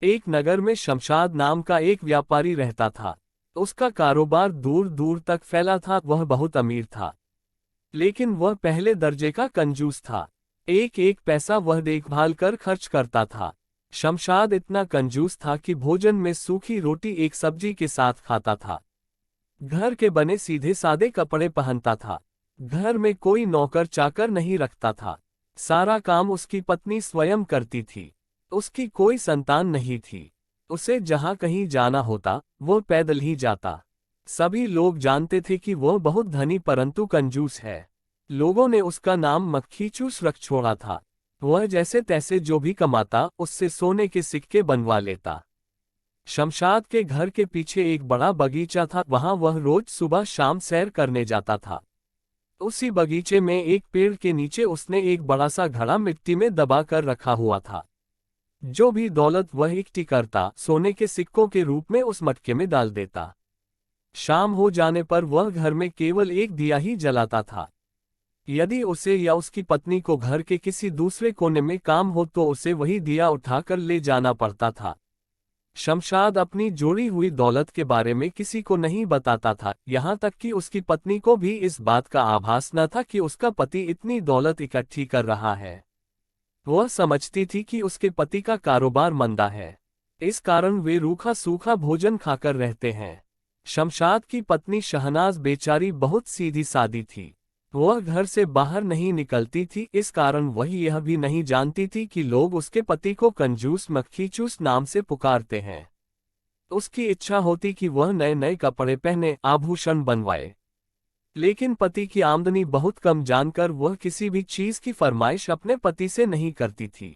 एक नगर में शमशाद नाम का एक व्यापारी रहता था। उसका कारोबार दूर दूर तक फैला था। वह बहुत अमीर था, लेकिन वह पहले दर्जे का कंजूस था। एक एक पैसा वह देखभाल कर खर्च करता था। शमशाद इतना कंजूस था कि भोजन में सूखी रोटी एक सब्जी के साथ खाता था। घर के बने सीधे सादे कपड़े पहनता था। घर में कोई नौकर चाकर नहीं रखता था। सारा काम उसकी पत्नी स्वयं करती थी। उसकी कोई संतान नहीं थी। उसे जहां कहीं जाना होता वो पैदल ही जाता। सभी लोग जानते थे कि वह बहुत धनी परंतु कंजूस है। लोगों ने उसका नाम मक्खीचूस रख छोड़ा था। वह जैसे तैसे जो भी कमाता उससे सोने के सिक्के बनवा लेता। शमशाद के घर के पीछे एक बड़ा बगीचा था। वहां वह रोज सुबह शाम सैर करने जाता था। उसी बगीचे में एक पेड़ के नीचे उसने एक बड़ा सा घड़ा मिट्टी में दबा कर रखा हुआ था। जो भी दौलत वह इकट्ठी करता सोने के सिक्कों के रूप में उस मटके में डाल देता। शाम हो जाने पर वह घर में केवल एक दिया ही जलाता था। यदि उसे या उसकी पत्नी को घर के किसी दूसरे कोने में काम हो तो उसे वही दिया उठाकर ले जाना पड़ता था। शमशाद अपनी जोड़ी हुई दौलत के बारे में किसी को नहीं बताता था, यहाँ तक कि उसकी पत्नी को भी इस बात का आभास न था कि उसका पति इतनी दौलत इकट्ठी कर रहा है। वह समझती थी कि उसके पति का कारोबार मंदा है, इस कारण वे रूखा सूखा भोजन खाकर रहते हैं। शमशाद की पत्नी शहनाज बेचारी बहुत सीधी सादी थी। वह घर से बाहर नहीं निकलती थी, इस कारण वह यह भी नहीं जानती थी कि लोग उसके पति को कंजूस मक्खीचूस नाम से पुकारते हैं। उसकी इच्छा होती कि वह नए नए कपड़े पहने, आभूषण बनवाए, लेकिन पति की आमदनी बहुत कम जानकर वह किसी भी चीज की फरमाइश अपने पति से नहीं करती थी।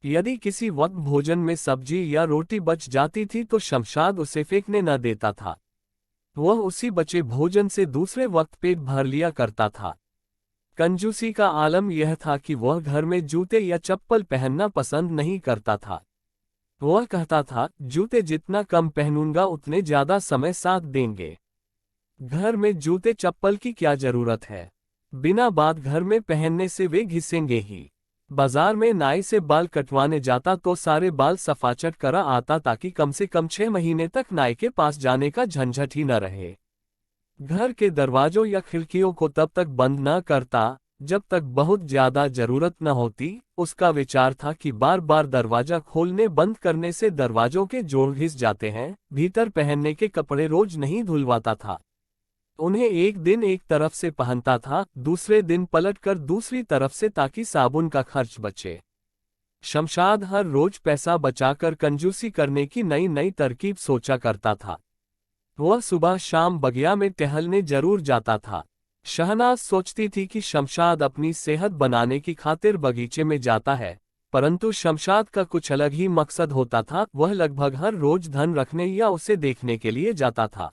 यदि किसी वक्त भोजन में सब्जी या रोटी बच जाती थी तो शमशाद उसे फेंकने न देता था। वह उसी बचे भोजन से दूसरे वक्त पेट भर लिया करता था। कंजूसी का आलम यह था कि वह घर में जूते या चप्पल पहनना पसंद नहीं करता था। वह कहता था, जूते जितना कम पहनूंगा उतने ज्यादा समय साथ देंगे। घर में जूते चप्पल की क्या जरूरत है, बिना बात घर में पहनने से वे घिसेंगे ही। बाजार में नाई से बाल कटवाने जाता तो सारे बाल सफाचट करा आता ताकि कम से कम 6 महीने तक नाई के पास जाने का झंझट ही न रहे। घर के दरवाजों या खिड़कियों को तब तक बंद न करता जब तक बहुत ज्यादा जरूरत न होती। उसका विचार था कि बार बार दरवाजा खोलने बंद करने से दरवाजों के जोड़ घिस जाते हैं। भीतर पहनने के कपड़े रोज नहीं धुलवाता था। उन्हें एक दिन एक तरफ से पहनता था, दूसरे दिन पलटकर दूसरी तरफ से, ताकि साबुन का खर्च बचे। शमशाद हर रोज पैसा बचाकर कंजूसी करने की नई नई तरकीब सोचा करता था। वह सुबह शाम बगिया में टहलने जरूर जाता था। शहनाज सोचती थी कि शमशाद अपनी सेहत बनाने की खातिर बगीचे में जाता है, परंतु शमशाद का कुछ अलग ही मकसद होता था। वह लगभग हर रोज धन रखने या उसे देखने के लिए जाता था।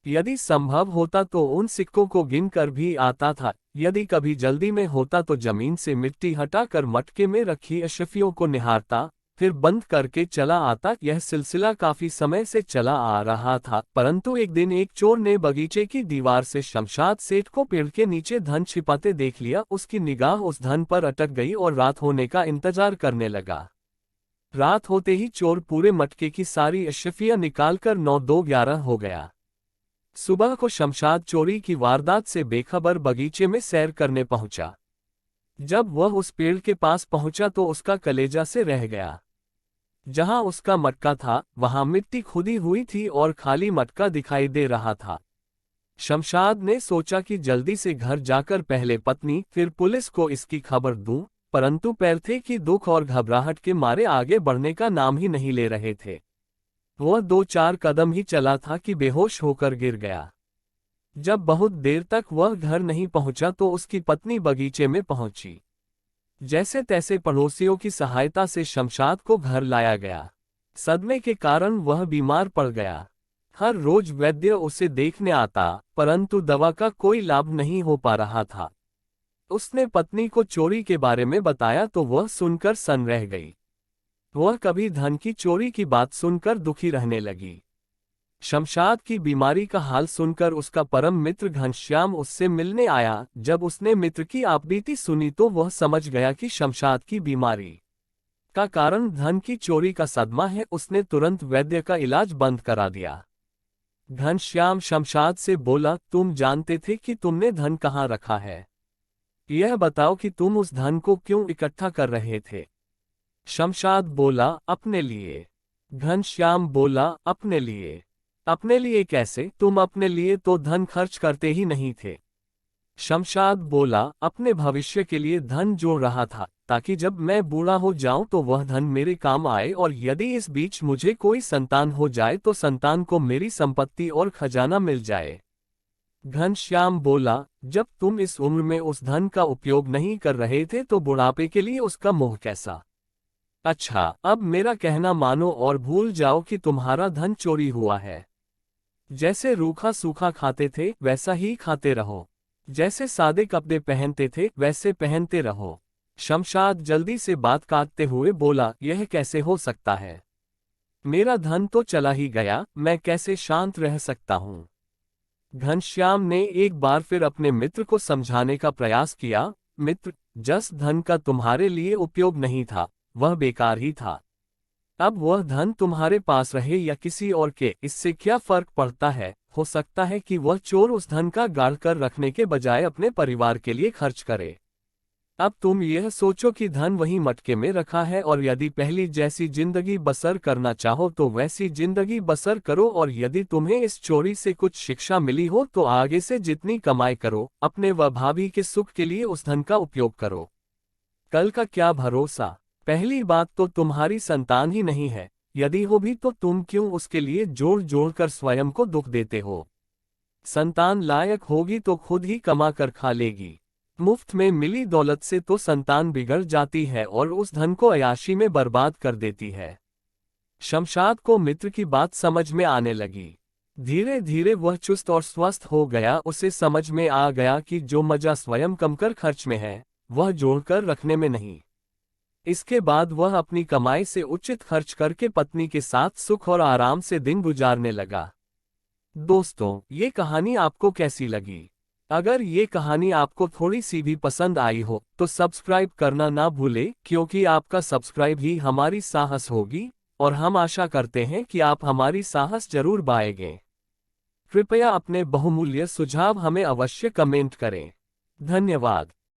यदि संभव होता तो उन सिक्कों को गिनकर भी आता था। यदि कभी जल्दी में होता तो जमीन से मिट्टी हटाकर मटके में रखी अशफियों को निहारता, फिर बंद करके चला आता। यह सिलसिला काफी समय से चला आ रहा था, परंतु एक दिन एक चोर ने बगीचे की दीवार से शमशाद सेठ को पेड़ के नीचे धन छिपाते देख लिया। उसकी निगाह उस धन पर अटक गई और रात होने का इंतजार करने लगा। रात होते ही चोर पूरे मटके की सारी अशफियां निकालकर 9-2-11 हो गया। सुबह को शमशाद चोरी की वारदात से बेखबर बगीचे में सैर करने पहुंचा। जब वह उस पेड़ के पास पहुंचा तो उसका कलेजा से रह गया। जहां उसका मटका था वहां मिट्टी खुदी हुई थी और खाली मटका दिखाई दे रहा था। शमशाद ने सोचा कि जल्दी से घर जाकर पहले पत्नी फिर पुलिस को इसकी खबर दूं, परंतु पैर थे कि दुख और घबराहट के मारे आगे बढ़ने का नाम ही नहीं ले रहे थे। वह 2-4 कदम ही चला था कि बेहोश होकर गिर गया। जब बहुत देर तक वह घर नहीं पहुंचा तो उसकी पत्नी बगीचे में पहुंची। जैसे तैसे पड़ोसियों की सहायता से शमशाद को घर लाया गया। सदमे के कारण वह बीमार पड़ गया। हर रोज वैद्य उसे देखने आता, परंतु दवा का कोई लाभ नहीं हो पा रहा था। उसने पत्नी को चोरी के बारे में बताया तो वह सुनकर सन्न रह गई। वह कभी धन की चोरी की बात सुनकर दुखी रहने लगी। शमशाद की बीमारी का हाल सुनकर उसका परम मित्र घनश्याम उससे मिलने आया। जब उसने मित्र की आपबीती सुनी तो वह समझ गया कि शमशाद की बीमारी का कारण धन की चोरी का सदमा है। उसने तुरंत वैद्य का इलाज बंद करा दिया। घनश्याम शमशाद से बोला, तुम जानते थे कि तुमने धन कहाँ रखा है? यह बताओ कि तुम उस धन को क्यों इकट्ठा कर रहे थे? शमशाद बोला, अपने लिए। घनश्याम बोला, अपने लिए? अपने लिए कैसे? तुम अपने लिए तो धन खर्च करते ही नहीं थे। शमशाद बोला, अपने भविष्य के लिए धन जोड़ रहा था, ताकि जब मैं बूढ़ा हो जाऊं तो वह धन मेरे काम आए, और यदि इस बीच मुझे कोई संतान हो जाए तो संतान को मेरी संपत्ति और खजाना मिल जाए। घनश्याम बोला, जब तुम इस उम्र में उस धन का उपयोग नहीं कर रहे थे तो बुढ़ापे के लिए उसका मोह कैसा? अच्छा, अब मेरा कहना मानो और भूल जाओ कि तुम्हारा धन चोरी हुआ है। जैसे रूखा सूखा खाते थे वैसा ही खाते रहो। जैसे सादे कपड़े पहनते थे वैसे पहनते रहो। शमशाद जल्दी से बात काटते हुए बोला, यह कैसे हो सकता है? मेरा धन तो चला ही गया, मैं कैसे शांत रह सकता हूँ? घनश्याम ने एक बार फिर अपने मित्र को समझाने का प्रयास किया, मित्र, जिस धन का तुम्हारे लिए उपयोग नहीं था, वह बेकार ही था। अब वह धन तुम्हारे पास रहे या किसी और के, इससे क्या फर्क पड़ता है? हो सकता है कि वह चोर उस धन का गाड़ कर रखने के बजाय अपने परिवार के लिए खर्च करे। अब तुम यह सोचो कि धन वही मटके में रखा है, और यदि पहली जैसी जिंदगी बसर करना चाहो तो वैसी जिंदगी बसर करो, और यदि तुम्हें इस चोरी से कुछ शिक्षा मिली हो तो आगे से जितनी कमाई करो, अपने व भाभी के सुख के लिए उस धन का उपयोग करो। कल का क्या भरोसा? पहली बात तो तुम्हारी संतान ही नहीं है, यदि हो भी तो तुम क्यों उसके लिए जोड़ जोड़ कर स्वयं को दुख देते हो? संतान लायक होगी तो खुद ही कमा कर खा लेगी। मुफ्त में मिली दौलत से तो संतान बिगड़ जाती है और उस धन को अय्याशी में बर्बाद कर देती है। शमशाद को मित्र की बात समझ में आने लगी। धीरे धीरे वह चुस्त और स्वस्थ हो गया। उसे समझ में आ गया कि जो मजा स्वयं कमकर खर्च में है, वह जोड़कर रखने में नहीं। इसके बाद वह अपनी कमाई से उचित खर्च करके पत्नी के साथ सुख और आराम से दिन गुजारने लगा। दोस्तों, ये कहानी आपको कैसी लगी? अगर ये कहानी आपको थोड़ी सी भी पसंद आई हो तो सब्सक्राइब करना ना भूलें, क्योंकि आपका सब्सक्राइब ही हमारी साहस होगी, और हम आशा करते हैं कि आप हमारी साहस जरूर बाएंगे। कृपया अपने बहुमूल्य सुझाव हमें अवश्य कमेंट करें। धन्यवाद।